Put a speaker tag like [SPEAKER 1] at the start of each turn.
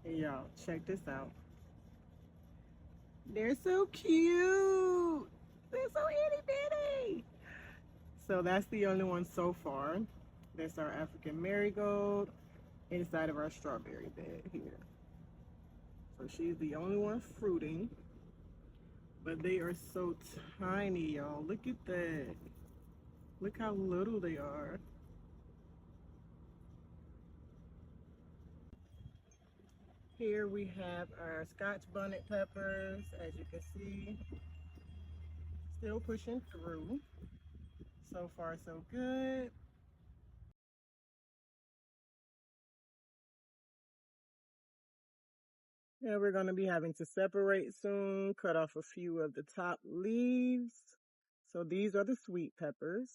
[SPEAKER 1] Y'all, check this out. They're so cute. They're so itty bitty. So that's the only one so far. That's our African marigold inside of our strawberry bed here. So she's the only one fruiting. But they are so tiny, y'all. Look at that. Look how little they are. Here we have our Scotch bonnet peppers, as you can see, still pushing through. So far, so good. Yeah, we're going to be having to separate soon, cut off a few of the top leaves. So these are the sweet peppers.